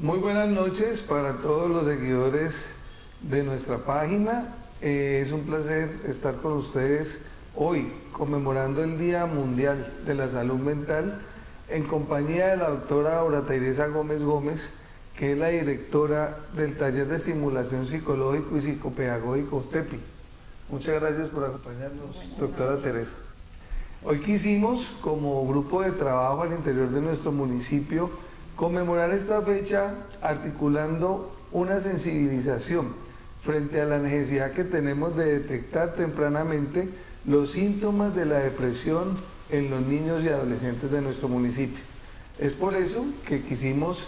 Muy buenas noches para todos los seguidores de nuestra página. Es un placer estar con ustedes hoy conmemorando el Día Mundial de la Salud Mental en compañía de la doctora Aura Teresa Gómez Gómez, que es la directora del Taller de Estimulación Psicológico y Psicopedagógico TEPI. Muchas gracias por acompañarnos, doctora Teresa. Hoy quisimos, como grupo de trabajo al interior de nuestro municipio, conmemorar esta fecha articulando una sensibilización frente a la necesidad que tenemos de detectar tempranamente los síntomas de la depresión en los niños y adolescentes de nuestro municipio. Es por eso que quisimos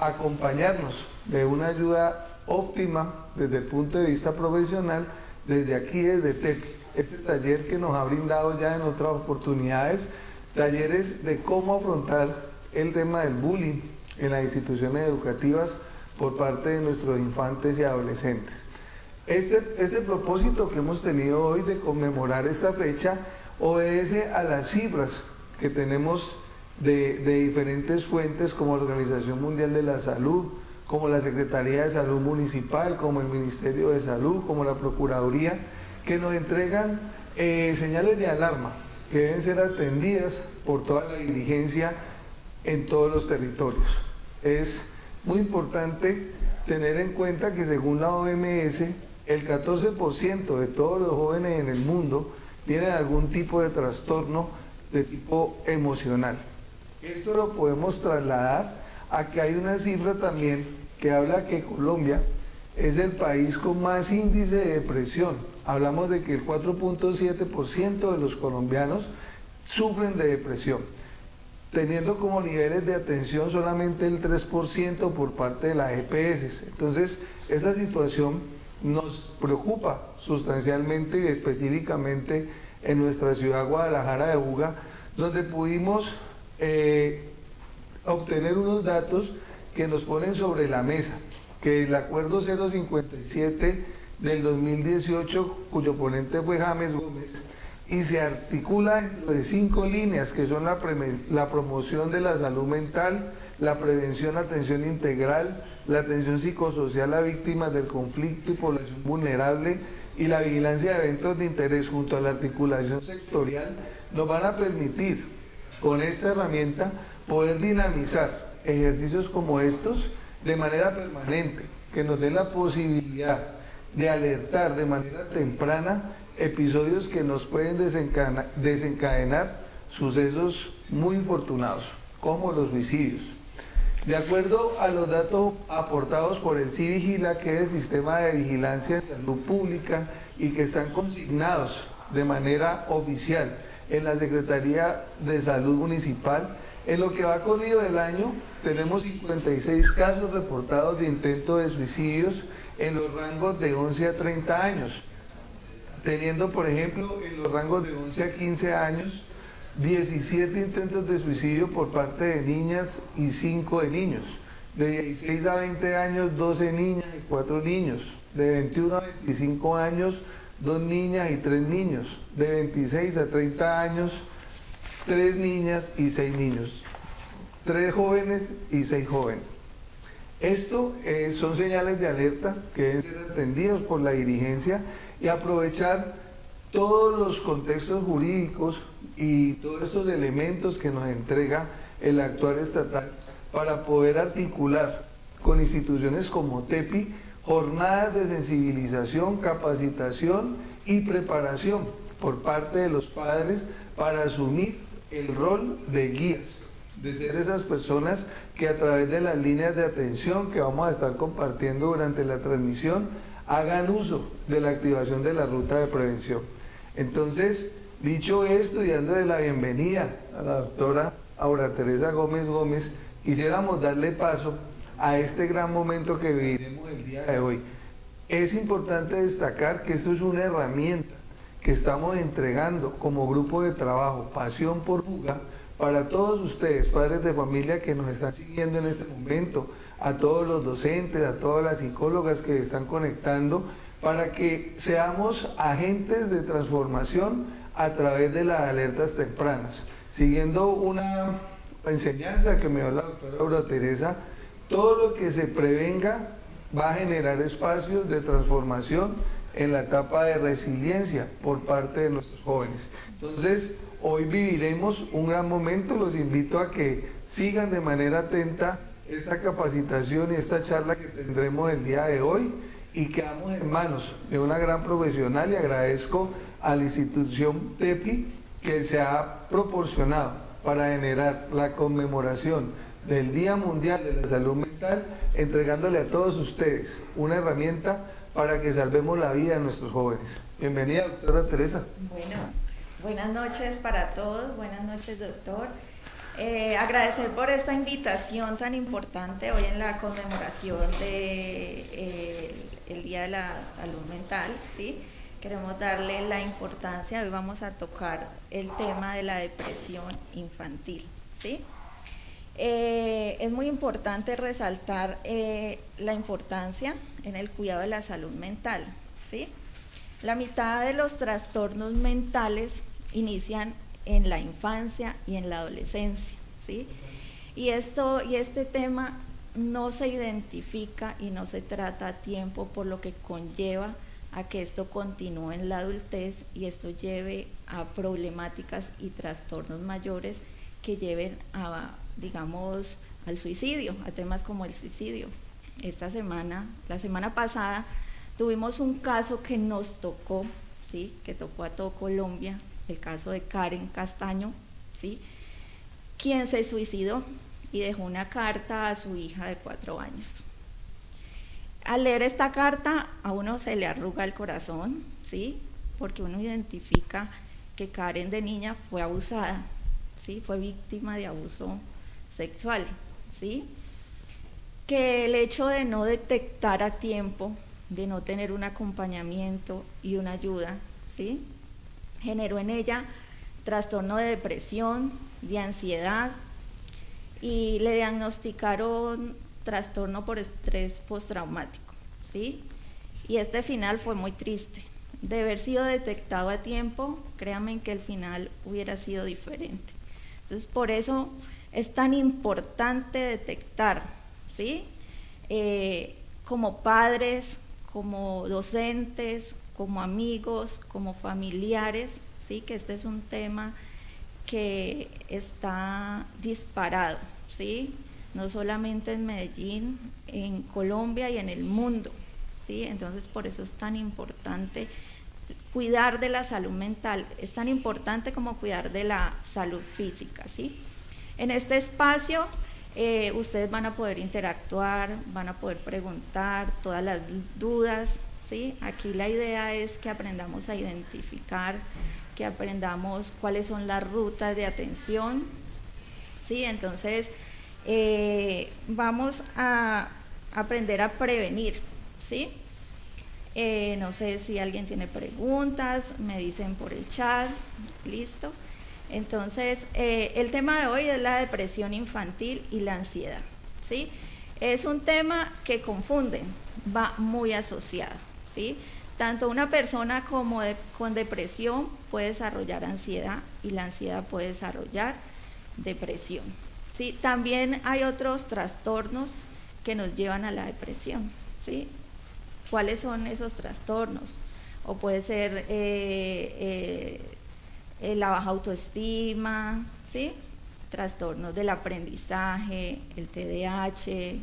acompañarnos de una ayuda óptima desde el punto de vista profesional, desde aquí, desde TEPI, este taller que nos ha brindado ya en otras oportunidades, talleres de cómo afrontar el tema del bullying en las instituciones educativas por parte de nuestros infantes y adolescentes. Este propósito que hemos tenido hoy de conmemorar esta fecha obedece a las cifras que tenemos de diferentes fuentes como la Organización Mundial de la Salud, como la Secretaría de Salud Municipal, como el Ministerio de Salud, como la Procuraduría, que nos entregan señales de alarma que deben ser atendidas por toda la dirigencia en todos los territorios. Es muy importante tener en cuenta que según la OMS, el 14% de todos los jóvenes en el mundo tienen algún tipo de trastorno de tipo emocional. Esto lo podemos trasladar a que hay una cifra también que habla que Colombia es el país con más índice de depresión. Hablamos de que el 4.7% de los colombianos sufren de depresión, teniendo como niveles de atención solamente el 3% por parte de las EPS. Entonces, esta situación nos preocupa sustancialmente y específicamente en nuestra ciudad Guadalajara de Buga, donde pudimos obtener unos datos que nos ponen sobre la mesa, que el acuerdo 057 del 2018, cuyo ponente fue James Gómez, y se articula dentro de 5 líneas que son la promoción de la salud mental, la prevención, atención integral, la atención psicosocial a víctimas del conflicto y población vulnerable y la vigilancia de eventos de interés junto a la articulación sectorial, nos van a permitir con esta herramienta poder dinamizar ejercicios como estos de manera permanente, que nos dé la posibilidad de alertar de manera temprana episodios que nos pueden desencadenar sucesos muy infortunados, como los suicidios. De acuerdo a los datos aportados por el CIVIGILA, que es el Sistema de Vigilancia de Salud Pública, y que están consignados de manera oficial en la Secretaría de Salud Municipal, en lo que va corrido del año tenemos 56 casos reportados de intentos de suicidios en los rangos de 11 a 30 años, teniendo por ejemplo en los rangos de 11 a 15 años 17 intentos de suicidio por parte de niñas y 5 de niños, de 16 a 20 años 12 niñas y 4 niños, de 21 a 25 años 2 niñas y 3 niños, de 26 a 30 años 3 niñas y 6 niños, 3 jóvenes y 6 jóvenes. Esto son señales de alerta que deben ser atendidos por la dirigencia y aprovechar todos los contextos jurídicos y todos estos elementos que nos entrega el actual estatal para poder articular con instituciones como TEPI jornadas de sensibilización, capacitación y preparación por parte de los padres para asumir el rol de guías, de ser esas personas que a través de las líneas de atención que vamos a estar compartiendo durante la transmisión hagan uso de la activación de la ruta de prevención. Entonces, dicho esto y dándole la bienvenida a la doctora Aura Teresa Gómez Gómez, quisiéramos darle paso a este gran momento que viviremos el día de hoy. Es importante destacar que esto es una herramienta que estamos entregando como grupo de trabajo Pasión por Buga para todos ustedes, padres de familia que nos están siguiendo en este momento, a todos los docentes, a todas las psicólogas que están conectando, para que seamos agentes de transformación a través de las alertas tempranas. Siguiendo una enseñanza que me dio la doctora Aura Teresa, todo lo que se prevenga va a generar espacios de transformación en la etapa de resiliencia por parte de nuestros jóvenes. Entonces, hoy viviremos un gran momento, los invito a que sigan de manera atenta esta capacitación y esta charla que tendremos el día de hoy y quedamos en manos de una gran profesional y agradezco a la institución TEPI que se ha proporcionado para generar la conmemoración del Día Mundial de la Salud Mental, entregándole a todos ustedes una herramienta para que salvemos la vida de nuestros jóvenes. Bienvenida, doctora Teresa. Bueno, buenas noches para todos, buenas noches, doctor. Agradecer por esta invitación tan importante hoy en la conmemoración del Día de la Salud Mental, ¿sí? Queremos darle la importancia, hoy vamos a tocar el tema de la depresión infantil, ¿sí? Es muy importante resaltar la importancia en el cuidado de la salud mental, ¿sí? La mitad de los trastornos mentales inician en la infancia y en la adolescencia, ¿sí? Y este tema no se identifica y no se trata a tiempo, por lo que conlleva a que esto continúe en la adultez y esto lleve a problemáticas y trastornos mayores que lleven a, digamos, al suicidio, a temas como el suicidio. La semana pasada, tuvimos un caso que nos tocó, ¿sí? Que tocó a todo Colombia, el caso de Karen Castaño, ¿sí? Quien se suicidó y dejó una carta a su hija de 4 años. Al leer esta carta, a uno se le arruga el corazón, ¿sí? Porque uno identifica que Karen de niña fue abusada, ¿sí? Fue víctima de abuso sexual, ¿sí? Que el hecho de no detectar a tiempo, de no tener un acompañamiento y una ayuda, ¿sí? Generó en ella trastorno de depresión, de ansiedad, y le diagnosticaron trastorno por estrés postraumático, ¿sí? Y este final fue muy triste. De haber sido detectado a tiempo, créanme que el final hubiera sido diferente. Entonces, por eso es tan importante detectar, ¿sí? Como padres, como docentes, como amigos, como familiares, ¿sí? Que este es un tema que está disparado, ¿sí? No solamente en Medellín, en Colombia y en el mundo, ¿sí? Entonces, por eso es tan importante cuidar de la salud mental, es tan importante como cuidar de la salud física, ¿sí? En este espacio ustedes van a poder interactuar, van a poder preguntar todas las dudas, ¿sí? Aquí la idea es que aprendamos a identificar, que aprendamos cuáles son las rutas de atención, ¿sí? Entonces, vamos a aprender a prevenir, ¿sí? No sé si alguien tiene preguntas, me dicen por el chat, listo. Entonces, el tema de hoy es la depresión infantil y la ansiedad, ¿sí? Es un tema que confunden, va muy asociado, ¿sí? Tanto una persona con depresión puede desarrollar ansiedad y la ansiedad puede desarrollar depresión, ¿sí? También hay otros trastornos que nos llevan a la depresión, ¿sí? ¿Cuáles son esos trastornos? O puede ser la baja autoestima, ¿sí? Trastornos del aprendizaje, el TDAH,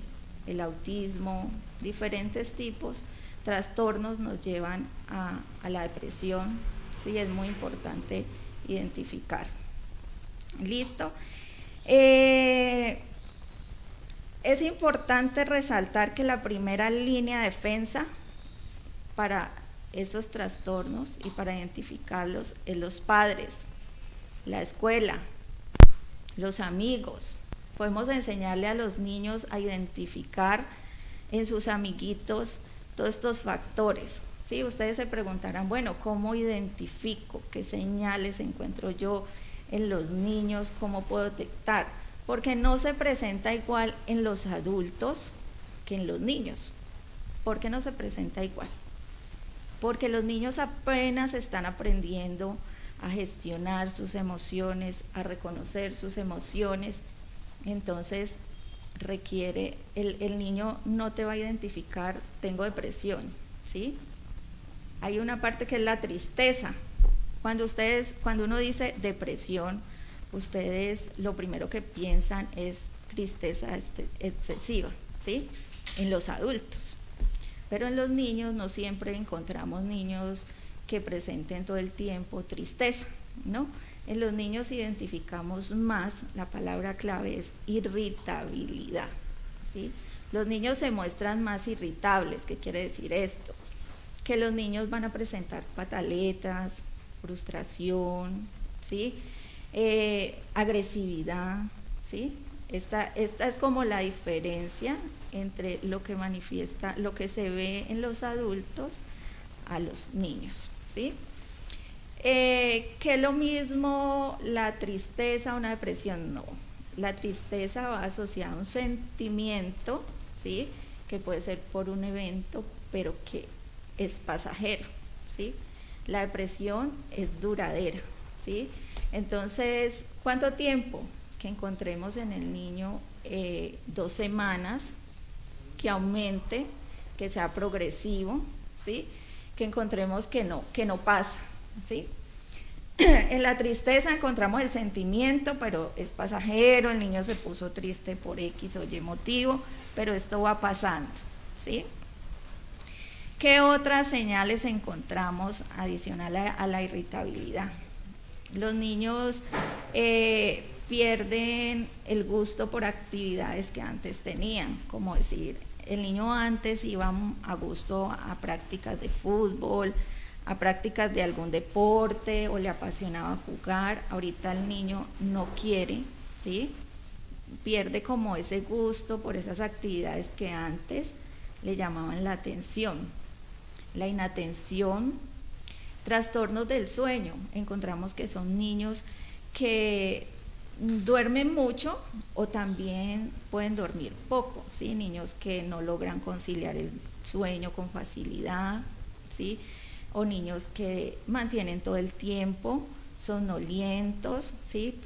el autismo, diferentes tipos. Trastornos nos llevan a la depresión, ¿sí? Es muy importante identificar. ¿Listo? Es importante resaltar que la primera línea de defensa para esos trastornos y para identificarlos es los padres, la escuela, los amigos. Podemos enseñarle a los niños a identificar en sus amiguitos todos estos factores, ¿sí? Ustedes se preguntarán, bueno, ¿cómo identifico? ¿Qué señales encuentro yo en los niños? ¿Cómo puedo detectar? Porque no se presenta igual en los adultos que en los niños. ¿Por qué no se presenta igual? Porque los niños apenas están aprendiendo a gestionar sus emociones, a reconocer sus emociones. Entonces, requiere, el niño no te va a identificar, tengo depresión, ¿sí? Hay una parte que es la tristeza. Cuando uno dice depresión, ustedes lo primero que piensan es tristeza excesiva, ¿sí? En los adultos. Pero en los niños no siempre encontramos niños que presenten todo el tiempo tristeza, ¿no? En los niños identificamos más, la palabra clave es irritabilidad, ¿sí? Los niños se muestran más irritables. ¿Qué quiere decir esto? Que los niños van a presentar pataletas, frustración, ¿sí? Agresividad, ¿sí? Esta es como la diferencia entre lo que manifiesta, lo que se ve en los adultos a los niños, ¿sí? Que es lo mismo la tristeza o una depresión, no. La tristeza va asociada a un sentimiento, ¿sí? Que puede ser por un evento, pero que es pasajero, ¿sí? La depresión es duradera, ¿sí? Entonces, ¿cuánto tiempo? Que encontremos en el niño 2 semanas, que aumente, que sea progresivo, ¿sí? Que encontremos que no pasa, ¿sí? En la tristeza encontramos el sentimiento, pero es pasajero, el niño se puso triste por X o Y motivo, pero esto va pasando, ¿sí? ¿Qué otras señales encontramos adicional a la irritabilidad? Los niños pierden el gusto por actividades que antes tenían, como decir, el niño antes iba a gusto a prácticas de fútbol, a prácticas de algún deporte o le apasionaba jugar. Ahorita el niño no quiere, ¿sí? Pierde como ese gusto por esas actividades que antes le llamaban la atención. La inatención, trastornos del sueño, encontramos que son niños que duermen mucho o también pueden dormir poco, ¿sí? Niños que no logran conciliar el sueño con facilidad, ¿sí? O niños que mantienen todo el tiempo somnolientos, ¿sí?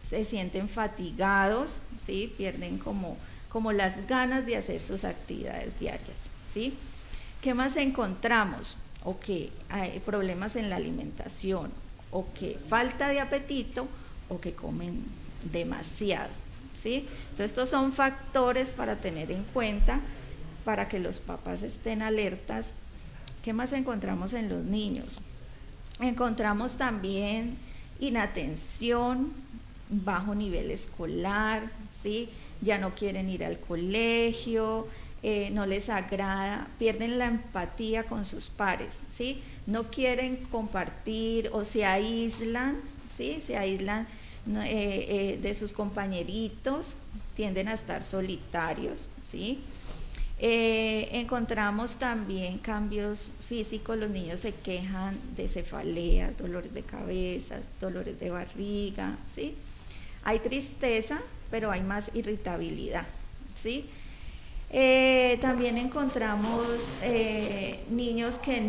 Se sienten fatigados, ¿sí? Pierden como las ganas de hacer sus actividades diarias, ¿sí? ¿Qué más encontramos? O que hay problemas en la alimentación, o que falta de apetito, o que comen demasiado, ¿sí? Entonces estos son factores para tener en cuenta, para que los papás estén alertas. ¿Qué más encontramos en los niños? Encontramos también inatención, bajo nivel escolar, ¿sí? Ya no quieren ir al colegio, no les agrada, pierden la empatía con sus pares, ¿sí? No quieren compartir o se aíslan, ¿sí? Se aíslan de sus compañeritos, tienden a estar solitarios, ¿sí? Encontramos también cambios físicos, los niños se quejan de cefaleas, dolores de cabeza, dolores de barriga, ¿sí? Hay tristeza, pero hay más irritabilidad, ¿sí? También encontramos niños que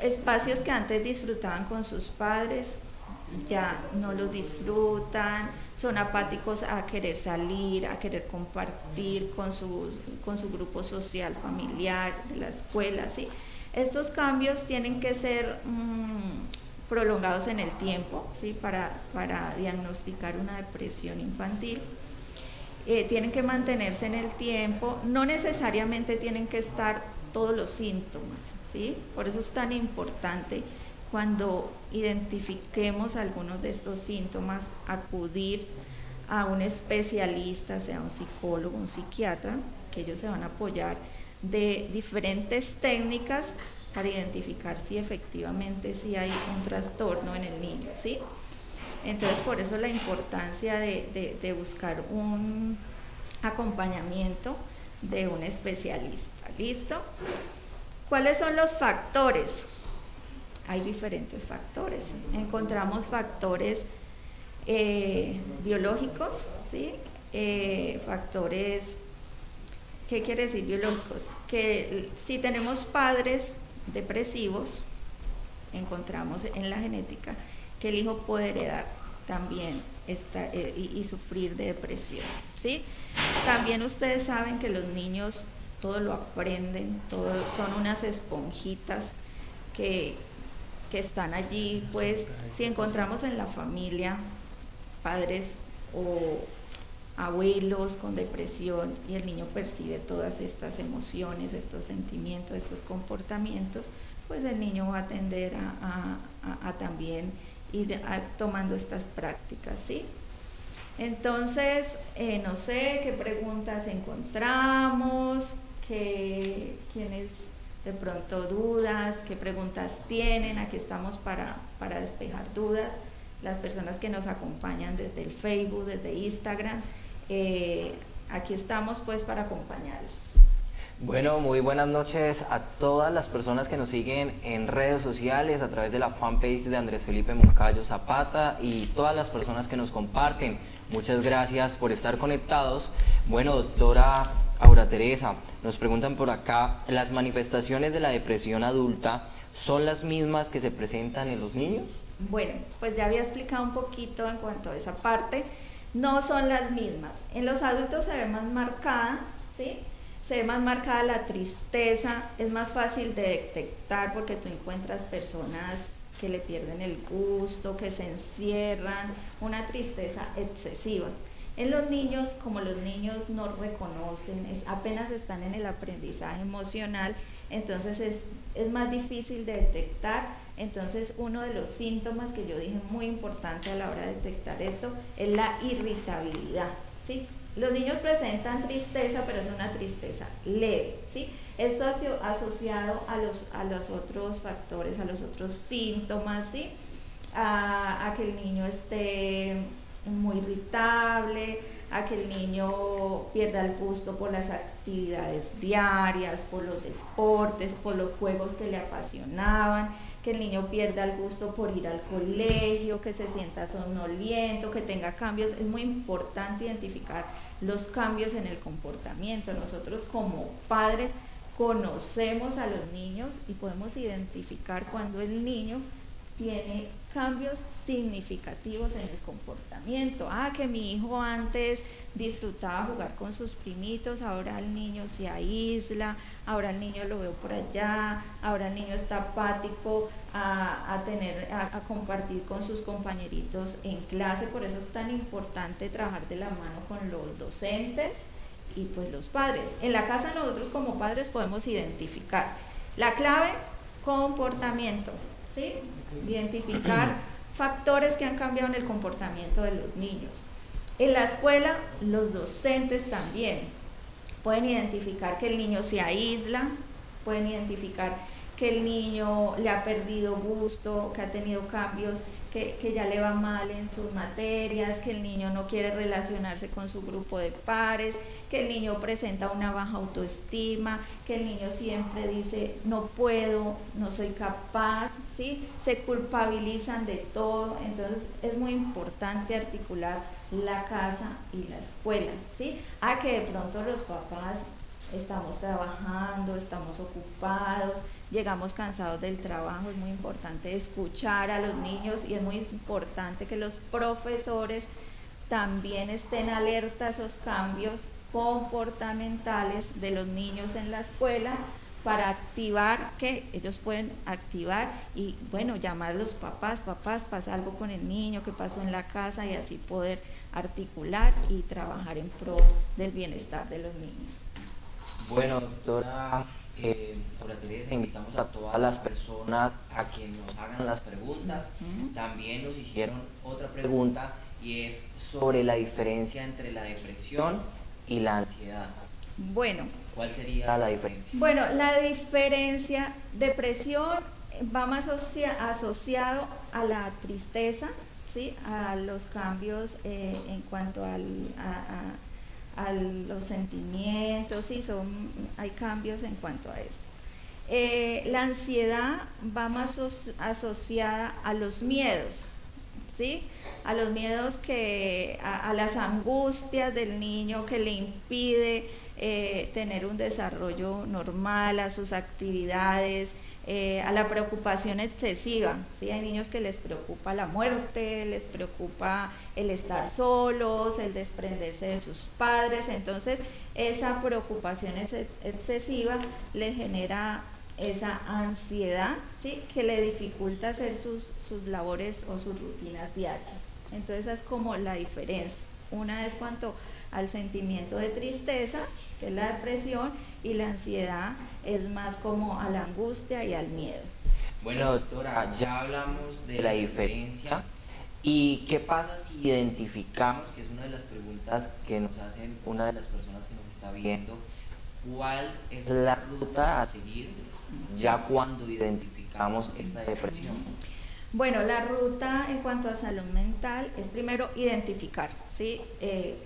espacios que antes disfrutaban con sus padres, ya no los disfrutan, son apáticos a querer salir, a querer compartir con su grupo social, familiar, de la escuela, ¿sí? Estos cambios tienen que ser prolongados en el tiempo, ¿sí? Para diagnosticar una depresión infantil. Tienen que mantenerse en el tiempo, no necesariamente tienen que estar todos los síntomas, ¿sí? Por eso es tan importante cuando identifiquemos algunos de estos síntomas, acudir a un especialista, sea un psicólogo, un psiquiatra, que ellos se van a apoyar de diferentes técnicas para identificar si efectivamente sí hay un trastorno en el niño, ¿sí? Entonces, por eso la importancia de buscar un acompañamiento de un especialista. ¿Listo? ¿Cuáles son los factores? Hay diferentes factores. Encontramos factores biológicos, ¿sí? Factores, ¿qué quiere decir biológicos? Que si tenemos padres depresivos, encontramos en la genética que el hijo puede heredar también y sufrir de depresión, ¿sí? También ustedes saben que los niños todo lo aprenden, todo, son unas esponjitas que están allí, pues si encontramos en la familia padres o abuelos con depresión y el niño percibe todas estas emociones, estos sentimientos, estos comportamientos, pues el niño va a tender a también ir tomando estas prácticas, ¿sí? Entonces, no sé qué preguntas encontramos, quiénes de pronto dudas, qué preguntas tienen. Aquí estamos para despejar dudas. Las personas que nos acompañan desde el Facebook, desde Instagram, aquí estamos pues para acompañarlos. Bueno, muy buenas noches a todas las personas que nos siguen en redes sociales a través de la fanpage de Andrés Felipe Moncayo Zapata y todas las personas que nos comparten. Muchas gracias por estar conectados. Bueno, doctora Aura Teresa, nos preguntan por acá, ¿las manifestaciones de la depresión adulta son las mismas que se presentan en los niños? Bueno, pues ya había explicado un poquito en cuanto a esa parte. No son las mismas. En los adultos se ve más marcada, ¿sí? Se ve más marcada la tristeza, es más fácil de detectar porque tú encuentras personas que le pierden el gusto, que se encierran, una tristeza excesiva. En los niños, como los niños no reconocen, apenas están en el aprendizaje emocional, entonces es más difícil de detectar. Entonces uno de los síntomas que yo dije muy importante a la hora de detectar esto es la irritabilidad, ¿sí? Los niños presentan tristeza, pero es una tristeza leve, ¿sí? Esto asociado a los otros factores, a los otros síntomas, ¿sí? A que el niño esté muy irritable, a que el niño pierda el gusto por las actividades diarias, por los deportes, por los juegos que le apasionaban, que el niño pierda el gusto por ir al colegio, que se sienta somnoliento, que tenga cambios. Es muy importante identificar los cambios en el comportamiento. Nosotros como padres conocemos a los niños y podemos identificar cuando el niño tiene cambios significativos en el comportamiento. Que mi hijo antes disfrutaba jugar con sus primitos, ahora el niño se aísla, ahora el niño lo veo por allá, ahora el niño está apático a compartir con sus compañeritos en clase. Por eso es tan importante trabajar de la mano con los docentes y pues los padres. En la casa nosotros como padres podemos identificar la clave: comportamiento, ¿sí? Identificar factores que han cambiado en el comportamiento de los niños. En la escuela, los docentes también pueden identificar que el niño se aísla, pueden identificar que el niño le ha perdido gusto, que ha tenido cambios, que ya le va mal en sus materias, que el niño no quiere relacionarse con su grupo de pares, que el niño presenta una baja autoestima, que el niño siempre dice no puedo, no soy capaz, ¿sí? Se culpabilizan de todo. Entonces es muy importante articular la casa y la escuela, ¿sí? Que de pronto los papás estamos trabajando, estamos ocupados, llegamos cansados del trabajo. Es muy importante escuchar a los niños y es muy importante que los profesores también estén alerta a esos cambios comportamentales de los niños en la escuela para activar, que ellos pueden activar y bueno, llamar a los papás, pasa algo con el niño, qué pasó en la casa, y así poder articular y trabajar en pro del bienestar de los niños. Bueno, doctora Aura Teresa, invitamos a todas las personas a que nos hagan las preguntas. También nos hicieron otra pregunta y es sobre la diferencia entre la depresión y la ansiedad. Bueno, ¿cuál sería la diferencia? Bueno, la diferencia: depresión va más asociado a la tristeza, ¿sí? A los cambios en cuanto a los sentimientos, ¿sí? Hay cambios en cuanto a eso. La ansiedad va más asociada a los miedos, ¿sí? A los miedos a las angustias del niño que le impide tener un desarrollo normal a sus actividades, a la preocupación excesiva, ¿sí? Hay niños que les preocupa la muerte, les preocupa el estar solos, el desprenderse de sus padres, entonces esa preocupación excesiva les genera esa ansiedad, ¿sí? Que le dificulta hacer sus labores o sus rutinas diarias. Entonces esa es como la diferencia. Una es cuanto al sentimiento de tristeza, que es la depresión, y la ansiedad es más como a la angustia y al miedo. Bueno, doctora, ya hablamos de la diferencia. ¿Y qué pasa si identificamos, que es una de las preguntas que nos hacen una de las personas que nos está viendo, cuál es la ruta a seguir ya cuando identificamos esta depresión? Bueno, la ruta en cuanto a salud mental es primero identificar, ¿sí?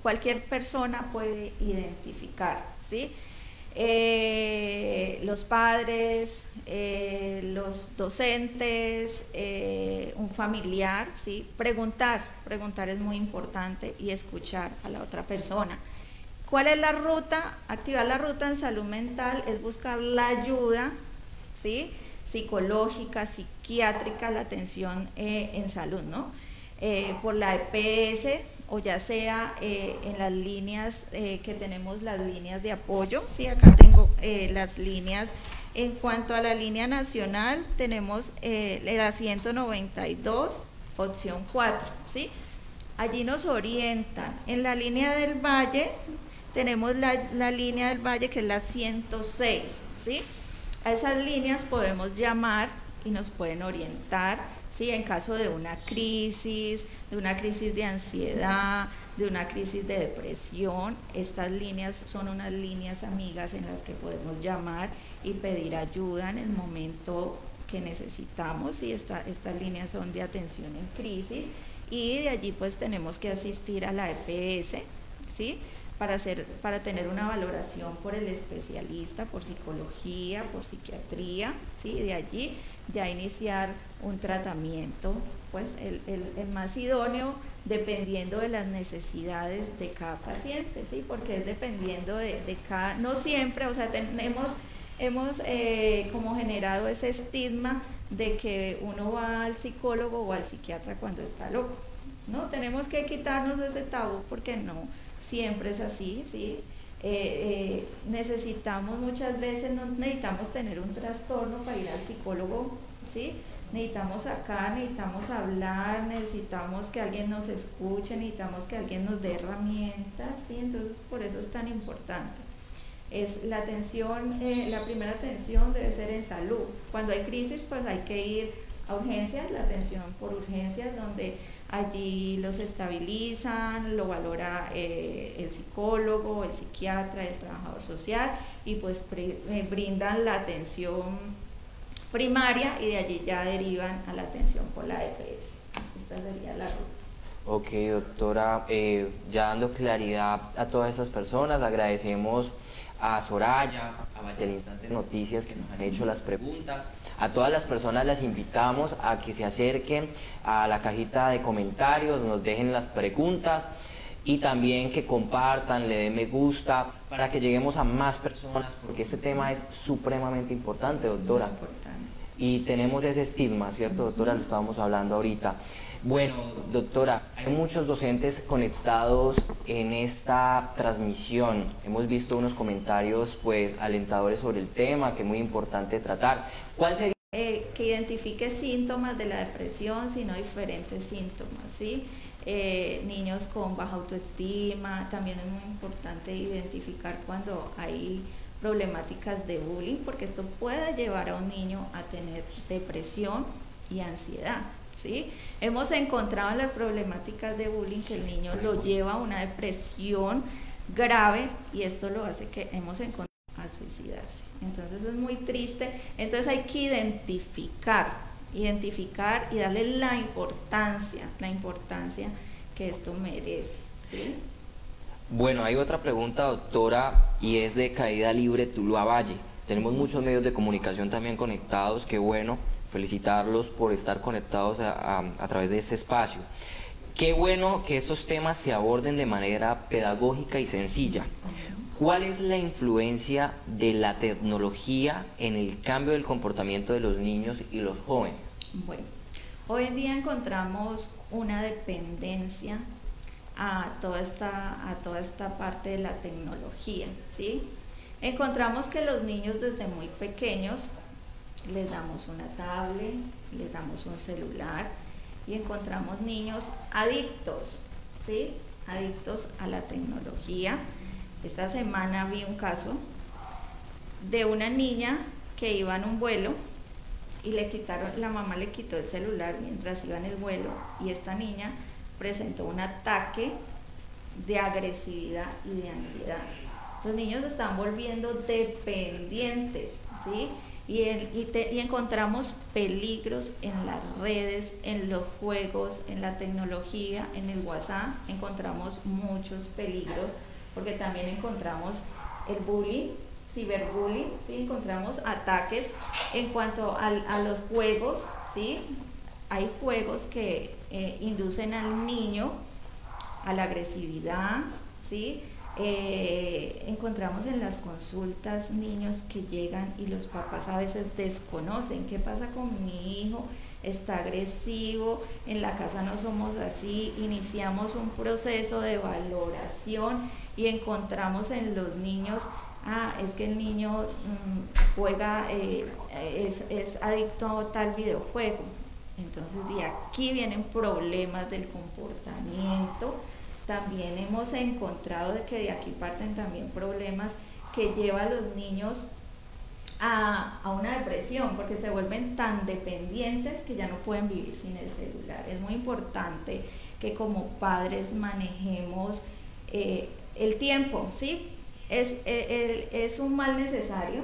Cualquier persona puede identificar, ¿sí? Los padres, los docentes, un familiar, ¿sí? Preguntar es muy importante, y escuchar a la otra persona. ¿Cuál es la ruta? Activar la ruta en salud mental es buscar la ayuda, ¿sí? Psicológica, psiquiátrica, la atención en salud, ¿no? Por la EPS, o ya sea en las líneas que tenemos, las líneas de apoyo, ¿sí? Acá tengo las líneas. En cuanto a la línea nacional, tenemos la 192, opción 4, ¿sí? Allí nos orientan. En la línea del Valle, tenemos la línea del Valle, que es la 106, ¿sí? A esas líneas podemos llamar y nos pueden orientar, ¿sí? En caso de una crisis de ansiedad, de una crisis de depresión. Estas líneas son unas líneas amigas en las que podemos llamar y pedir ayuda en el momento que necesitamos, y estas líneas son de atención en crisis, y de allí pues tenemos que asistir a la EPS, ¿sí? Para tener una valoración por el especialista, por psicología, por psiquiatría, ¿sí? De allí ya iniciar un tratamiento, pues el más idóneo, dependiendo de las necesidades de cada paciente, ¿sí? Porque es dependiendo de cada, no siempre, o sea, hemos como generado ese estigma de que uno va al psicólogo o al psiquiatra cuando está loco, ¿no? Tenemos que quitarnos ese tabú, porque no siempre es así, ¿sí? Necesitamos muchas veces, no necesitamos tener un trastorno para ir al psicólogo, ¿sí? Necesitamos hablar, necesitamos que alguien nos escuche, necesitamos que alguien nos dé herramientas, ¿sí? Entonces por eso es tan importante. Es la atención, la primera atención debe ser en salud. Cuando hay crisis, pues hay que ir a urgencias, la atención por urgencias, donde allí los estabilizan, lo valora el psicólogo, el psiquiatra, el trabajador social, y pues brindan la atención primaria, y de allí ya derivan a la atención por la EPS. Esta sería la ruta. Ok, doctora, ya dando claridad a todas estas personas, agradecemos a Soraya, a Valle al Instante Noticias, que nos han hecho las preguntas. A todas las personas las invitamos a que se acerquen a la cajita de comentarios, nos dejen las preguntas, y también que compartan, le den me gusta, para que lleguemos a más personas, porque este tema es supremamente importante, doctora. Muy importante. Y tenemos ese estigma, ¿cierto, doctora? Lo estábamos hablando ahorita. Bueno, doctora, hay muchos docentes conectados en esta transmisión. Hemos visto unos comentarios pues alentadores sobre el tema, que es muy importante tratar. ¿Cuál sería? Que identifique síntomas de la depresión, sino diferentes síntomas, ¿sí? Niños con baja autoestima, también es muy importante identificar cuando hay problemáticas de bullying, porque esto puede llevar a un niño a tener depresión y ansiedad, ¿sí? Hemos encontrado en las problemáticas de bullying que el niño lo lleva a una depresión grave, y esto lo hace que hemos encontrado a suicidarse. Entonces es muy triste. Entonces hay que identificar y darle la importancia que esto merece, ¿sí? Bueno, hay otra pregunta, doctora, y es de Caída Libre Tuluá Valle. Tenemos muchos medios de comunicación también conectados, qué bueno, felicitarlos por estar conectados a través de este espacio. Qué bueno que estos temas se aborden de manera pedagógica y sencilla. ¿Cuál es la influencia de la tecnología en el cambio del comportamiento de los niños y los jóvenes? Bueno, hoy en día encontramos una dependencia a toda esta parte de la tecnología, ¿sí? Encontramos que los niños desde muy pequeños les damos una tablet, les damos un celular y encontramos niños adictos, ¿sí? Adictos a la tecnología. Esta semana vi un caso de una niña que iba en un vuelo y la mamá le quitó el celular mientras iba en el vuelo y esta niña presentó un ataque de agresividad y de ansiedad. Los niños se están volviendo dependientes, ¿sí? Y encontramos peligros en las redes, en los juegos, en la tecnología, en el WhatsApp, encontramos muchos peligros, porque también encontramos el bullying, ciberbullying, ¿sí? Encontramos ataques en cuanto a los juegos, ¿sí? Hay juegos que inducen al niño a la agresividad, ¿sí? Encontramos en las consultas niños que llegan y los papás a veces desconocen qué pasa con mi hijo, está agresivo, en la casa no somos así, iniciamos un proceso de valoración y encontramos en los niños, es que el niño juega, es adicto a tal videojuego. Entonces de aquí vienen problemas del comportamiento. También hemos encontrado de que de aquí parten también problemas que llevan a los niños a una depresión, porque se vuelven tan dependientes que ya no pueden vivir sin el celular. Es muy importante que como padres manejemos el tiempo, ¿sí? Es un mal necesario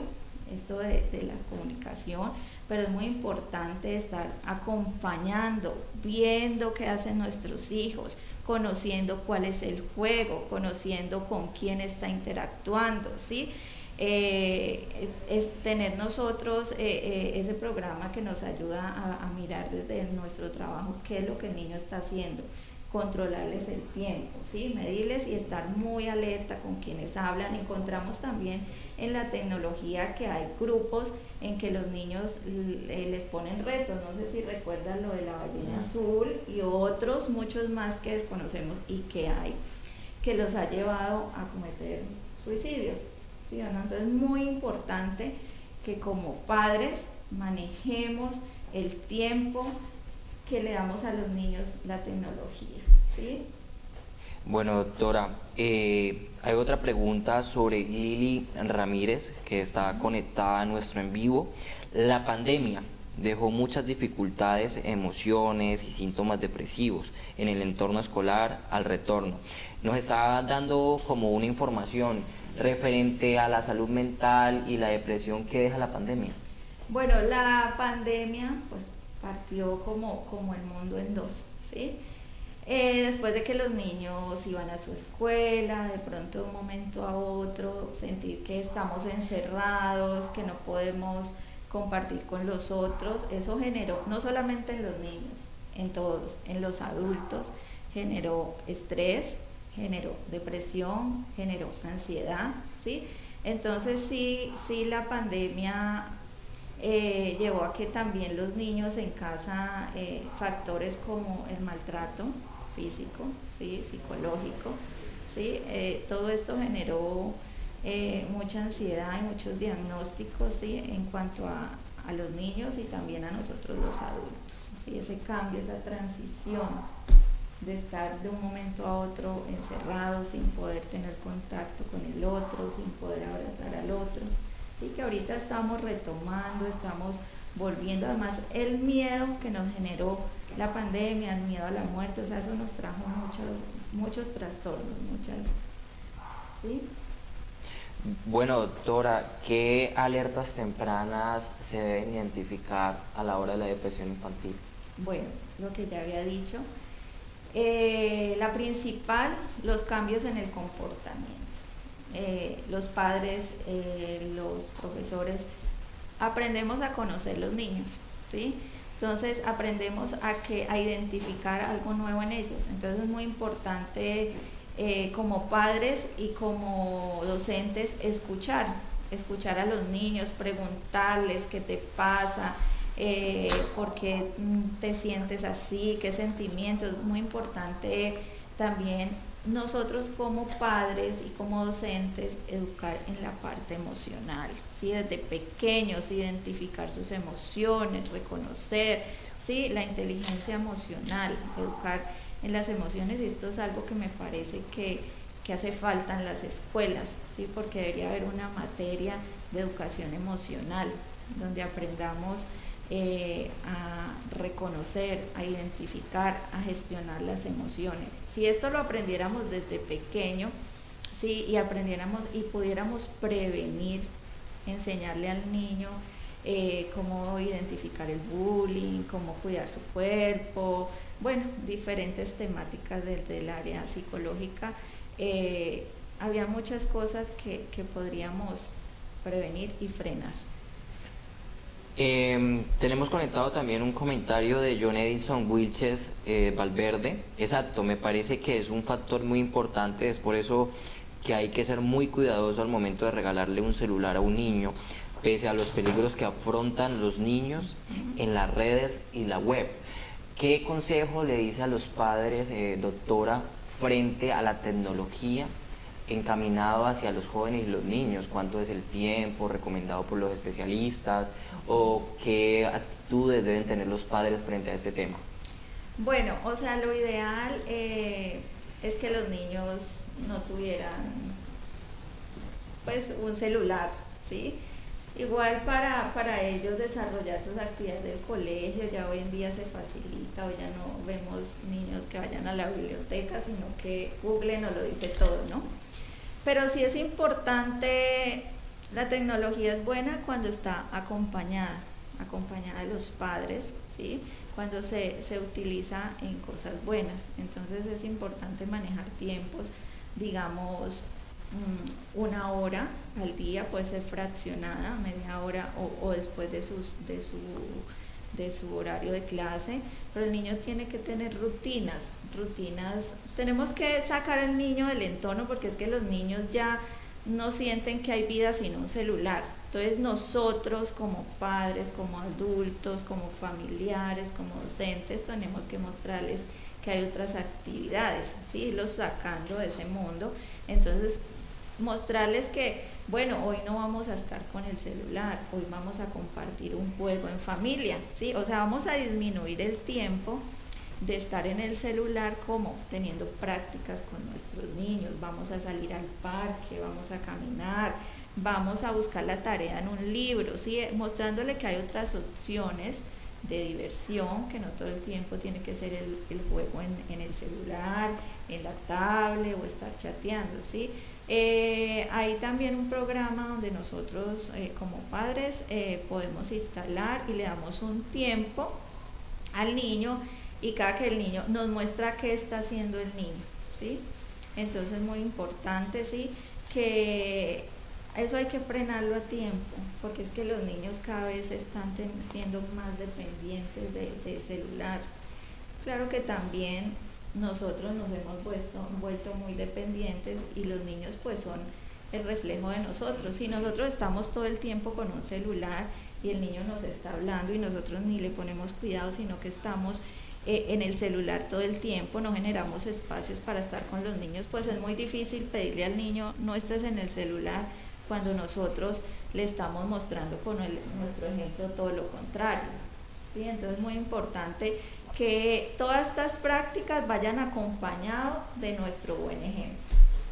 esto de la comunicación, pero es muy importante estar acompañando, viendo qué hacen nuestros hijos, conociendo cuál es el juego, conociendo con quién está interactuando, ¿sí? Es tener nosotros ese programa que nos ayuda a mirar desde nuestro trabajo qué es lo que el niño está haciendo, controlarles el tiempo, ¿sí? Medirles y estar muy alerta con quienes hablan. Encontramos también en la tecnología que hay grupos en que los niños les ponen retos, no sé si recuerdan lo de la ballena azul y otros muchos más que desconocemos y que hay, que los ha llevado a cometer suicidios, ¿sí o no? Entonces es muy importante que como padres manejemos el tiempo que le damos a los niños la tecnología, ¿sí? Bueno, doctora, hay otra pregunta sobre Lili Ramírez, que está conectada a nuestro en vivo. La pandemia dejó muchas dificultades, emociones y síntomas depresivos en el entorno escolar al retorno. Nos está dando como una información referente a la salud mental y la depresión que deja la pandemia. Bueno, la pandemia pues partió como el mundo en dos, ¿sí? Después de que los niños iban a su escuela, de pronto de un momento a otro, sentir que estamos encerrados, que no podemos compartir con los otros, eso generó, no solamente en los niños, en todos, en los adultos, generó estrés, generó depresión, generó ansiedad, ¿sí? Entonces sí la pandemia llevó a que también los niños en casa, factores como el maltrato físico, ¿sí? Psicológico, ¿sí? Todo esto generó mucha ansiedad y muchos diagnósticos, ¿sí? En cuanto a los niños y también a nosotros los adultos, ¿sí? Ese cambio, esa transición de estar de un momento a otro encerrado sin poder tener contacto con el otro, sin poder abrazar al otro. Sí, que ahorita estamos retomando, estamos volviendo, además el miedo que nos generó la pandemia, el miedo a la muerte, o sea, eso nos trajo muchos trastornos, ¿sí? Bueno, doctora, ¿qué alertas tempranas se deben identificar a la hora de la depresión infantil? Bueno, lo que ya había dicho, la principal, los cambios en el comportamiento. Los padres, los profesores, aprendemos a conocer los niños, ¿sí? Entonces aprendemos a identificar algo nuevo en ellos. Entonces es muy importante como padres y como docentes escuchar a los niños, preguntarles qué te pasa, por qué te sientes así, qué sentimientos. Es muy importante también nosotros como padres y como docentes educar en la parte emocional, ¿sí? Desde pequeños identificar sus emociones, reconocer, ¿sí? La inteligencia emocional, educar en las emociones, y esto es algo que me parece que hace falta en las escuelas, ¿sí? Porque debería haber una materia de educación emocional donde aprendamos a reconocer, a identificar, a gestionar las emociones. Si esto lo aprendiéramos desde pequeño, ¿sí? Y aprendiéramos y pudiéramos prevenir, enseñarle al niño cómo identificar el bullying, cómo cuidar su cuerpo, bueno, diferentes temáticas desde el área psicológica, había muchas cosas que podríamos prevenir y frenar. Tenemos conectado también un comentario de John Edison Wilches Valverde. Exacto, me parece que es un factor muy importante, es por eso que hay que ser muy cuidadoso al momento de regalarle un celular a un niño, pese a los peligros que afrontan los niños en las redes y la web. ¿Qué consejo le dice a los padres, doctora, frente a la tecnología encaminado hacia los jóvenes y los niños? ¿Cuánto es el tiempo recomendado por los especialistas? ¿O qué actitudes deben tener los padres frente a este tema? Bueno, o sea, lo ideal es que los niños no tuvieran pues un celular, ¿sí? Igual para ellos desarrollar sus actividades del colegio, ya hoy en día se facilita, hoy ya no vemos niños que vayan a la biblioteca, sino que Google nos lo dice todo, ¿no? Pero sí es importante, la tecnología es buena cuando está acompañada de los padres, ¿sí? Cuando se utiliza en cosas buenas. Entonces es importante manejar tiempos, digamos, 1 hora al día, puede ser fraccionada, media hora o después de su horario de clase, pero el niño tiene que tener rutinas, tenemos que sacar al niño del entorno, porque es que los niños ya no sienten que hay vida sin un celular. Entonces nosotros como padres, como adultos, como familiares, como docentes, tenemos que mostrarles que hay otras actividades, ¿sí? Los sacando de ese mundo. Entonces mostrarles que, bueno, hoy no vamos a estar con el celular, hoy vamos a compartir un juego en familia, ¿sí? O sea, vamos a disminuir el tiempo de estar en el celular, como teniendo prácticas con nuestros niños, vamos a salir al parque, vamos a caminar, vamos a buscar la tarea en un libro, ¿sí? Mostrándole que hay otras opciones de diversión, que no todo el tiempo tiene que ser el juego en el celular, en la tablet o estar chateando, ¿sí? Hay también un programa donde nosotros como padres podemos instalar y le damos un tiempo al niño, y cada que el niño nos muestra qué está haciendo el niño, ¿sí? Entonces es muy importante, ¿sí? Que eso hay que frenarlo a tiempo, porque es que los niños cada vez están siendo más dependientes del celular. Claro que también nosotros nos hemos vuelto muy dependientes, y los niños pues son el reflejo de nosotros. Si nosotros estamos todo el tiempo con un celular y el niño nos está hablando y nosotros ni le ponemos cuidado, sino que estamos en el celular todo el tiempo, no generamos espacios para estar con los niños, pues es muy difícil pedirle al niño no estés en el celular cuando nosotros le estamos mostrando con nuestro ejemplo todo lo contrario, ¿sí? Entonces es muy importante que todas estas prácticas vayan acompañadas de nuestro buen ejemplo.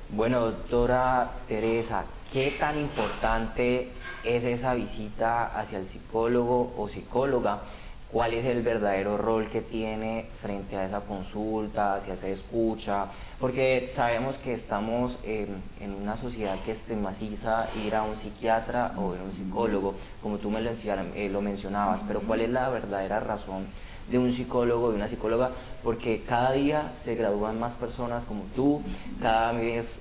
Bueno, doctora Teresa, ¿qué tan importante es esa visita hacia el psicólogo o psicóloga? ¿Cuál es el verdadero rol que tiene frente a esa consulta, hacia esa escucha? Porque sabemos que estamos en una sociedad que estigmatiza ir a un psiquiatra o ir a un psicólogo, como tú lo mencionabas, pero ¿cuál es la verdadera razón de un psicólogo, de una psicóloga? Porque cada día se gradúan más personas como tú, cada vez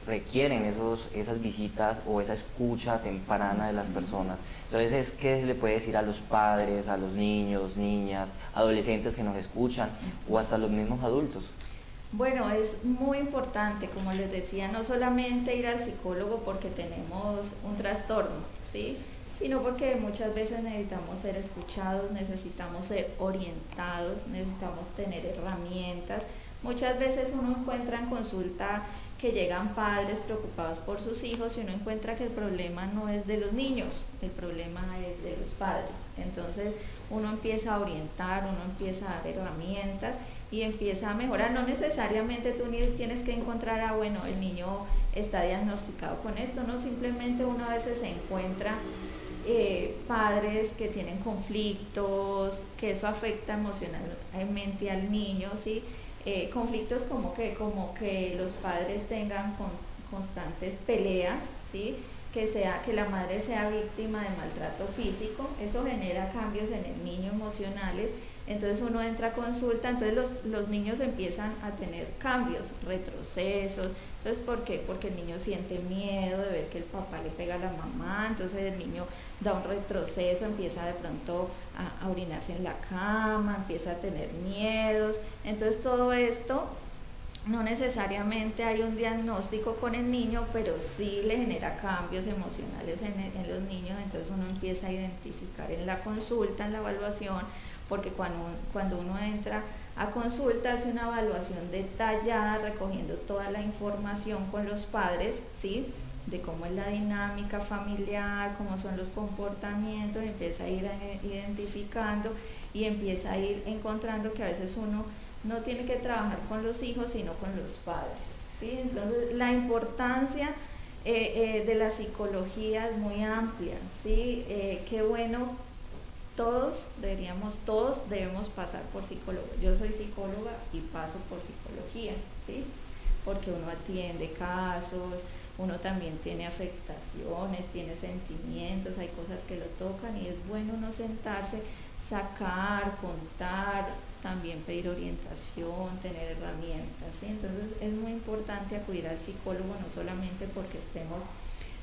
requieren esas visitas o esa escucha temprana de las personas. Entonces, ¿qué se le puede decir a los padres, a los niños, niñas, adolescentes que nos escuchan, o hasta los mismos adultos? Bueno, es muy importante, como les decía, no solamente ir al psicólogo porque tenemos un trastorno, ¿sí? Sino porque muchas veces necesitamos ser escuchados, necesitamos ser orientados, necesitamos tener herramientas. Muchas veces uno encuentra en consulta que llegan padres preocupados por sus hijos y uno encuentra que el problema no es de los niños, el problema es de los padres. Entonces uno empieza a orientar, uno empieza a dar herramientas y empieza a mejorar. No necesariamente tú ni tienes que encontrar, bueno, el niño está diagnosticado con esto, no, simplemente uno a veces se encuentra padres que tienen conflictos, que eso afecta emocionalmente al niño, ¿sí? Conflictos como que los padres tengan constantes peleas, ¿sí? Que la madre sea víctima de maltrato físico, eso genera cambios en el niño emocionales. Entonces uno entra a consulta, entonces los niños empiezan a tener cambios, retrocesos. Entonces, ¿por qué? Porque el niño siente miedo de ver que el papá le pega a la mamá, entonces el niño da un retroceso, empieza de pronto a orinarse en la cama, empieza a tener miedos. Entonces todo esto, no necesariamente hay un diagnóstico con el niño, pero sí le genera cambios emocionales en los niños. Entonces uno empieza a identificar en la consulta, en la evaluación, porque cuando uno entra a consulta hace una evaluación detallada recogiendo toda la información con los padres, ¿sí? De cómo es la dinámica familiar, cómo son los comportamientos, empieza a ir identificando y empieza a ir encontrando que a veces uno no tiene que trabajar con los hijos sino con los padres, ¿sí? Entonces la importancia de la psicología es muy amplia, ¿sí? Qué bueno. Todos debemos pasar por psicólogo. Yo soy psicóloga y paso por psicología, ¿sí? Porque uno atiende casos, uno también tiene afectaciones, tiene sentimientos, hay cosas que lo tocan y es bueno uno sentarse, sacar, contar, también pedir orientación, tener herramientas, ¿sí? Entonces es muy importante acudir al psicólogo, no solamente porque estemos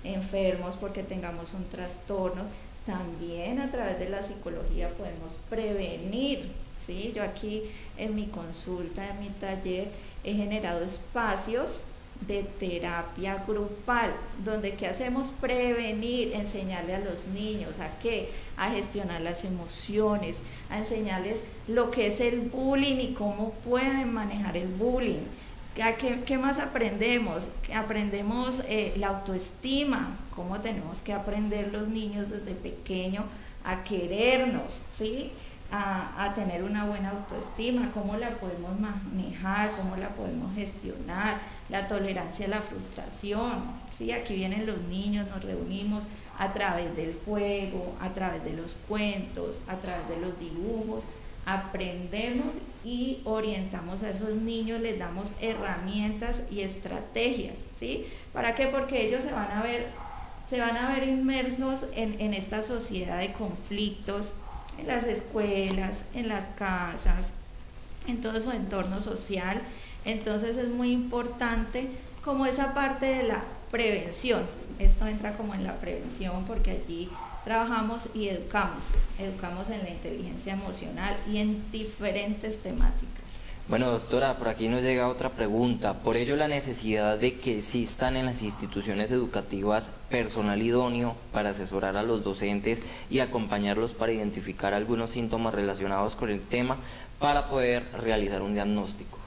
enfermos, porque tengamos un trastorno. También a través de la psicología podemos prevenir, ¿sí? Yo aquí en mi consulta, en mi taller, he generado espacios de terapia grupal, donde ¿qué hacemos? Prevenir, enseñarle a los niños a qué, a gestionar las emociones, a enseñarles lo que es el bullying y cómo pueden manejar el bullying. ¿Qué más aprendemos? Aprendemos la autoestima, cómo tenemos que aprender los niños desde pequeño a querernos, ¿sí? A tener una buena autoestima, cómo la podemos manejar, cómo la podemos gestionar, la tolerancia a la frustración, ¿sí? Aquí vienen los niños, nos reunimos a través del juego, a través de los cuentos, a través de los dibujos, aprendemos y orientamos a esos niños, les damos herramientas y estrategias, ¿sí? ¿Para qué? Porque ellos se van a ver inmersos en esta sociedad de conflictos, en las escuelas, en las casas, en todo su entorno social. Entonces es muy importante como esa parte de la prevención. Esto entra como en la prevención porque allí trabajamos y educamos en la inteligencia emocional y en diferentes temáticas. Bueno, doctora, por aquí nos llega otra pregunta. Por ello, la necesidad de que existan en las instituciones educativas personal idóneo para asesorar a los docentes y acompañarlos para identificar algunos síntomas relacionados con el tema para poder realizar un diagnóstico.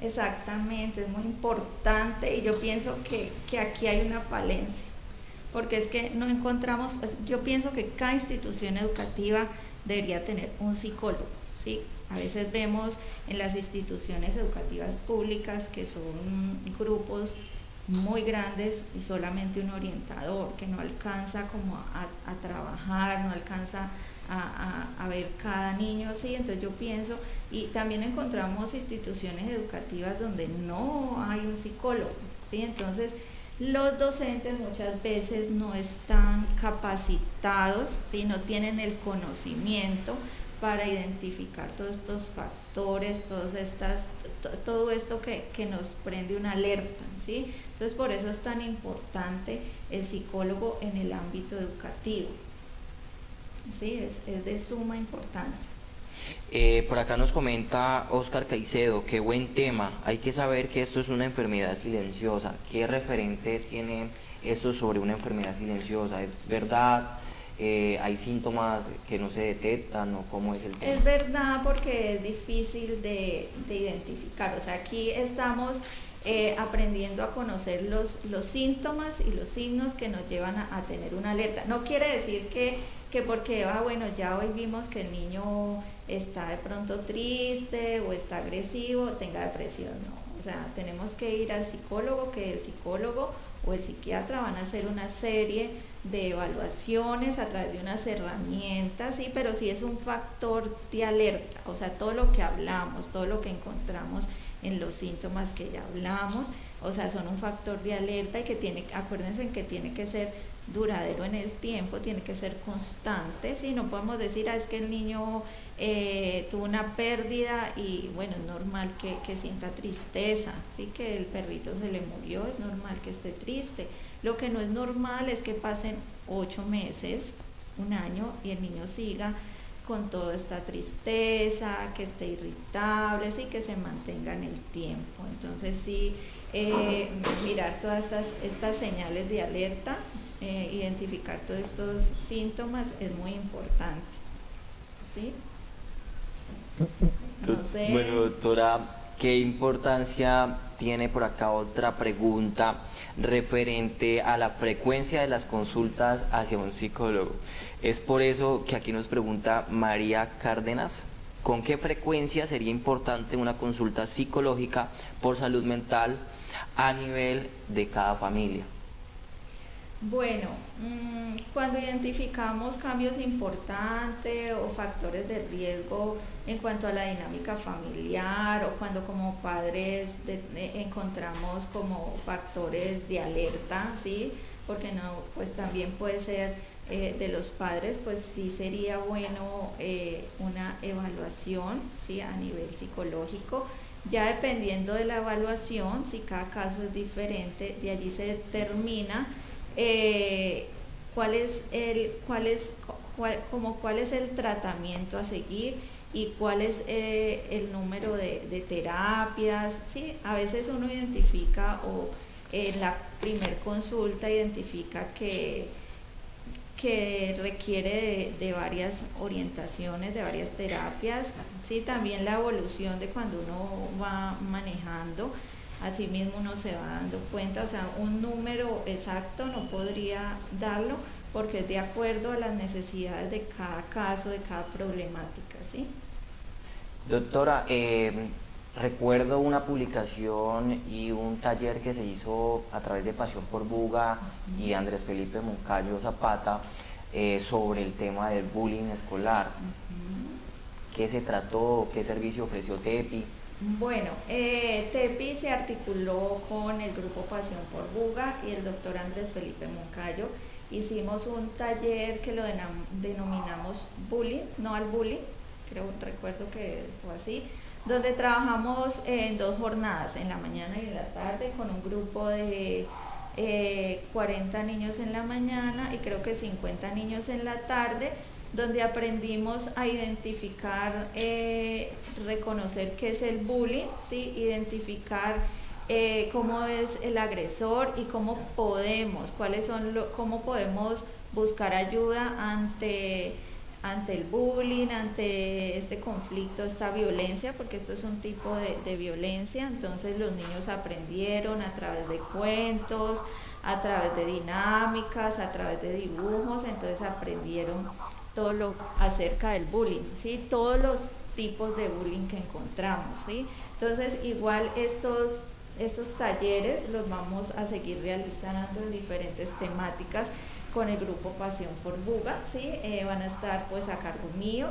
Exactamente, es muy importante y yo pienso que aquí hay una falencia, porque es que no encontramos, yo pienso que cada institución educativa debería tener un psicólogo, ¿sí? A veces vemos en las instituciones educativas públicas que son grupos muy grandes y solamente un orientador que no alcanza como a trabajar, no alcanza a ver cada niño, ¿sí? Entonces yo pienso, y también encontramos instituciones educativas donde no hay un psicólogo, ¿sí? Entonces los docentes muchas veces no están capacitados, ¿sí? No tienen el conocimiento para identificar todos estos factores, todo esto que nos prende una alerta, ¿sí? Entonces por eso es tan importante el psicólogo en el ámbito educativo, ¿sí? Es de suma importancia. Por acá nos comenta Oscar Caicedo, qué buen tema. Hay que saber que esto es una enfermedad silenciosa. ¿Qué referente tiene esto sobre una enfermedad silenciosa? ¿Es verdad? ¿Hay síntomas que no se detectan o cómo es el tema? Es verdad, porque es difícil de identificar. O sea, aquí estamos aprendiendo a conocer los síntomas y los signos que nos llevan a tener una alerta. No quiere decir que porque, bueno, ya hoy vimos que el niño está de pronto triste o está agresivo, tenga depresión, no. O sea, tenemos que ir al psicólogo, que el psicólogo o el psiquiatra van a hacer una serie de evaluaciones a través de unas herramientas, sí, pero sí es un factor de alerta. O sea, todo lo que hablamos, todo lo que encontramos en los síntomas que ya hablamos, o sea, son un factor de alerta y que acuérdense que tiene que ser duradero en el tiempo, tiene que ser constante, ¿sí? No podemos decir, es que el niño tuvo una pérdida y bueno, es normal que sienta tristeza, ¿sí? Que el perrito se le murió, es normal que esté triste. Lo que no es normal es que pasen 8 meses, un año, y el niño siga con toda esta tristeza, que esté irritable, sí, que se mantenga en el tiempo. Entonces sí, mirar todas estas señales de alerta, identificar todos estos síntomas es muy importante, ¿sí? No sé. Bueno, doctora, ¿qué importancia tiene por acá otra pregunta referente a la frecuencia de las consultas hacia un psicólogo? Es por eso que aquí nos pregunta María Cárdenas, ¿con qué frecuencia sería importante una consulta psicológica por salud mental a nivel de cada familia? Bueno, cuando identificamos cambios importantes o factores de riesgo en cuanto a la dinámica familiar, o cuando como padres encontramos como factores de alerta, ¿sí? Porque no, pues también puede ser de los padres, pues sí sería bueno una evaluación, ¿sí? A nivel psicológico. Ya dependiendo de la evaluación, si cada caso es diferente, de allí se determina cuál es el tratamiento a seguir y cuál es el número de terapias, ¿sí? A veces uno identifica, o en la primer consulta identifica que requiere de varias orientaciones, de varias terapias, ¿sí? También la evolución de cuando uno va manejando, así mismo uno se va dando cuenta. O sea, un número exacto no podría darlo, porque es de acuerdo a las necesidades de cada caso, de cada problemática, ¿sí? Doctora, recuerdo una publicación y un taller que se hizo a través de Pasión por Buga y Andrés Felipe Moncayo Zapata sobre el tema del bullying escolar. ¿Qué se trató? ¿Qué servicio ofreció TEPI? Bueno, TEPI se articuló con el grupo Pasión por Buga y el doctor Andrés Felipe Moncayo. Hicimos un taller que lo denominamos bullying, no al bullying, recuerdo que fue así, donde trabajamos en 2 jornadas, en la mañana y en la tarde, con un grupo de 40 niños en la mañana y creo que 50 niños en la tarde, donde aprendimos a identificar, reconocer qué es el bullying, ¿sí? Identificar cómo es el agresor y cómo podemos buscar ayuda ante el bullying, ante este conflicto, esta violencia, porque esto es un tipo de violencia. Entonces los niños aprendieron a través de cuentos, a través de dinámicas, a través de dibujos, entonces aprendieron todo lo acerca del bullying, ¿sí? Todos los tipos de bullying que encontramos, ¿sí? Entonces igual estos talleres los vamos a seguir realizando en diferentes temáticas con el grupo Pasión por Buga, ¿sí? Van a estar pues a cargo mío.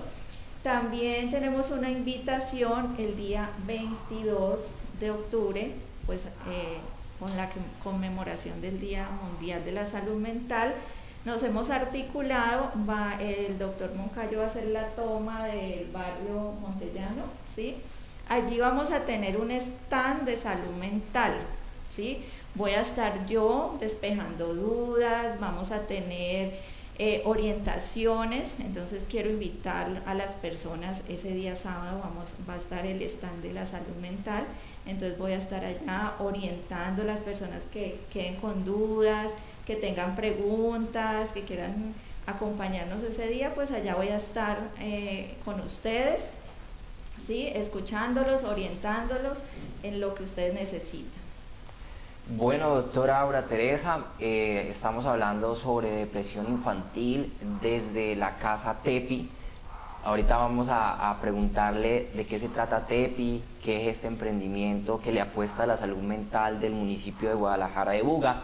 También tenemos una invitación el día 22 de octubre, pues con la conmemoración del Día Mundial de la Salud Mental. Nos hemos articulado, el doctor Moncayo va a hacer la toma del barrio Montellano, ¿sí? Allí vamos a tener un stand de salud mental, ¿sí? Voy a estar yo despejando dudas, vamos a tener orientaciones. Entonces quiero invitar a las personas, ese día sábado va a estar el stand de la salud mental, entonces voy a estar allá orientando a las personas que queden con dudas, que tengan preguntas, que quieran acompañarnos ese día, pues allá voy a estar con ustedes, ¿sí? Escuchándolos, orientándolos en lo que ustedes necesitan. Bueno, doctora Aura Teresa, estamos hablando sobre depresión infantil desde la Casa TEPI. Ahorita vamos a preguntarle de qué se trata TEPI, qué es este emprendimiento que le apuesta a la salud mental del municipio de Guadalajara de Buga.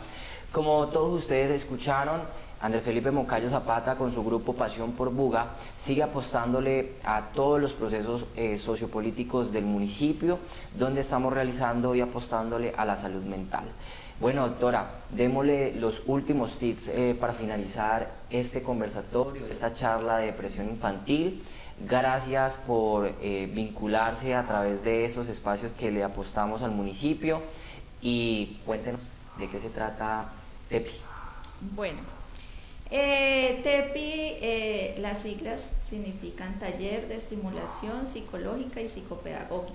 Como todos ustedes escucharon, Andrés Felipe Moncayo Zapata, con su grupo Pasión por Buga, sigue apostándole a todos los procesos sociopolíticos del municipio, donde estamos realizando y apostándole a la salud mental. Bueno, doctora, démosle los últimos tips para finalizar este conversatorio, esta charla de depresión infantil. Gracias por vincularse a través de esos espacios que le apostamos al municipio, y cuéntenos de qué se trata TEPI. Bueno, TEPI, las siglas significan Taller de Estimulación Psicológica y Psicopedagógica.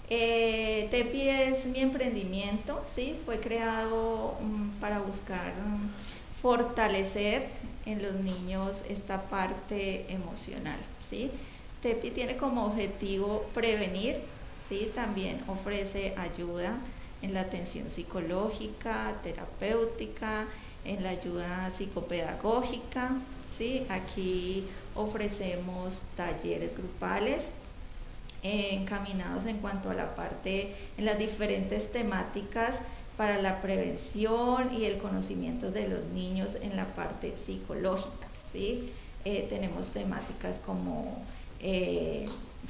TEPI es mi emprendimiento, ¿sí? Fue creado para buscar fortalecer en los niños esta parte emocional, ¿sí? TEPI tiene como objetivo prevenir, ¿sí? También ofrece ayuda en la atención psicológica, terapéutica, en la ayuda psicopedagógica, ¿sí? Aquí ofrecemos talleres grupales encaminados en cuanto a la parte, en las diferentes temáticas para la prevención y el conocimiento de los niños en la parte psicológica, ¿sí? Tenemos temáticas como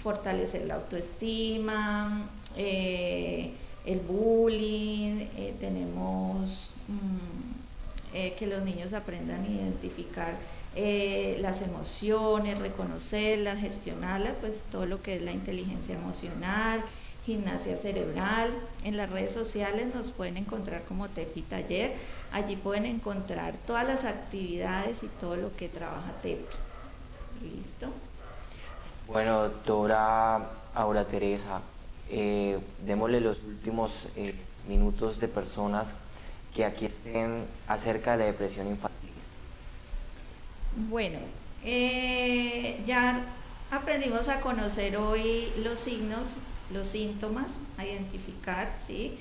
fortalecer la autoestima, el bullying, tenemos que los niños aprendan a identificar las emociones, reconocerlas, gestionarlas, pues todo lo que es la inteligencia emocional, gimnasia cerebral. En las redes sociales nos pueden encontrar como TEPI Taller, allí pueden encontrar todas las actividades y todo lo que trabaja TEPI. ¿Listo? Bueno, doctora Aura Teresa, démosle los últimos minutos de personas que aquí estén acerca de la depresión infantil. Bueno, ya aprendimos a conocer hoy los signos, los síntomas, a identificar, ¿sí?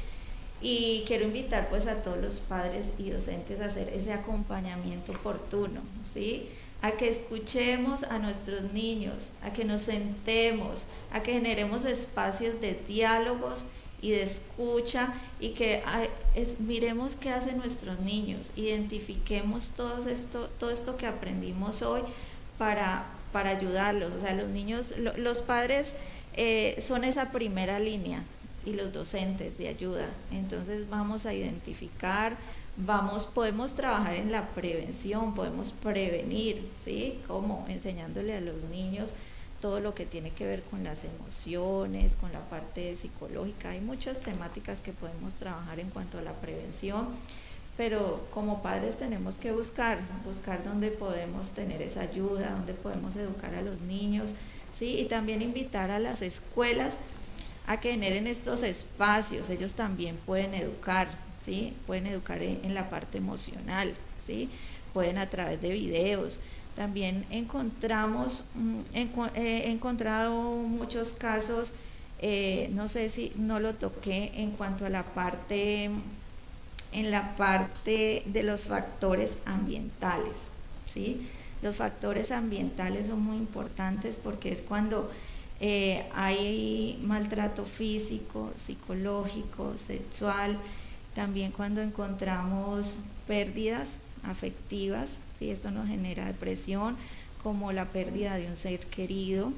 Y quiero invitar pues a todos los padres y docentes a hacer ese acompañamiento oportuno, ¿sí? A que escuchemos a nuestros niños, a que nos sentemos, a que generemos espacios de diálogos y de escucha, y que miremos qué hacen nuestros niños, identifiquemos todo esto que aprendimos hoy para ayudarlos. O sea, los niños, los padres son esa primera línea, y los docentes de ayuda. Entonces vamos a identificar, podemos trabajar en la prevención, podemos prevenir, ¿sí? Como enseñándole a los niños todo lo que tiene que ver con las emociones, con la parte psicológica. Hay muchas temáticas que podemos trabajar en cuanto a la prevención, pero como padres tenemos que buscar dónde podemos tener esa ayuda, dónde podemos educar a los niños, ¿sí? Y también invitar a las escuelas a que generen estos espacios. Ellos también pueden educar, ¿sí? Pueden educar en la parte emocional, ¿sí? Pueden a través de videos. También encontramos, he encontrado muchos casos, no sé si no lo toqué, en cuanto a la parte de los factores ambientales, ¿sí? Los factores ambientales son muy importantes porque es cuando hay maltrato físico, psicológico, sexual, también cuando encontramos pérdidas afectivas, ¿sí? Esto nos genera depresión, como la pérdida de un ser querido,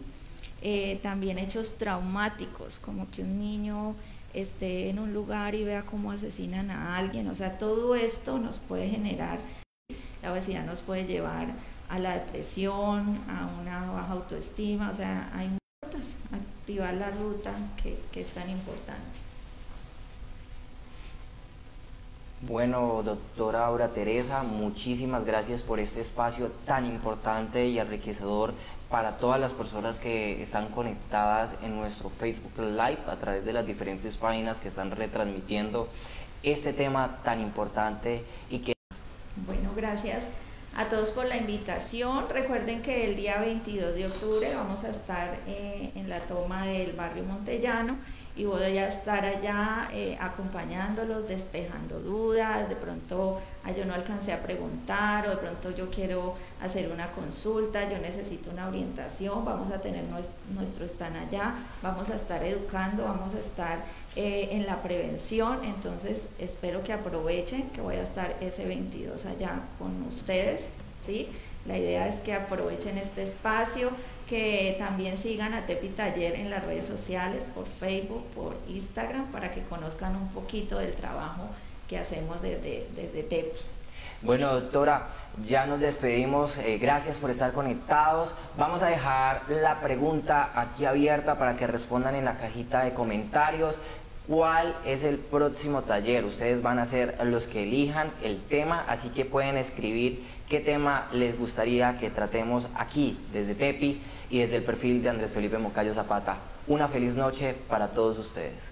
también hechos traumáticos, como que un niño esté en un lugar y vea cómo asesinan a alguien. O sea, todo esto nos puede generar, la obesidad nos puede llevar a la depresión, a una baja autoestima. O sea, hay muchas, activar la ruta que es tan importante. Bueno, doctora Aura Teresa, muchísimas gracias por este espacio tan importante y enriquecedor para todas las personas que están conectadas en nuestro Facebook Live a través de las diferentes páginas que están retransmitiendo este tema tan importante y que... Bueno, gracias a todos por la invitación. Recuerden que el día 22 de octubre vamos a estar en la toma del barrio Montellano y voy a estar allá acompañándolos, despejando dudas. De pronto yo no alcancé a preguntar, o de pronto yo quiero hacer una consulta, yo necesito una orientación. Vamos a tener nuestro stand allá, vamos a estar educando, vamos a estar en la prevención. Entonces espero que aprovechen, que voy a estar ese 22 allá con ustedes, ¿sí? La idea es que aprovechen este espacio, que también sigan a Tepi Taller en las redes sociales, por Facebook, por Instagram, para que conozcan un poquito del trabajo que hacemos desde Tepi. Bueno, doctora, ya nos despedimos. Gracias por estar conectados. Vamos a dejar la pregunta aquí abierta para que respondan en la cajita de comentarios. ¿Cuál es el próximo taller? Ustedes van a ser los que elijan el tema, así que pueden escribir qué tema les gustaría que tratemos aquí, desde Tepi y desde el perfil de Andrés Felipe Moncayo Zapata. Una feliz noche para todos ustedes.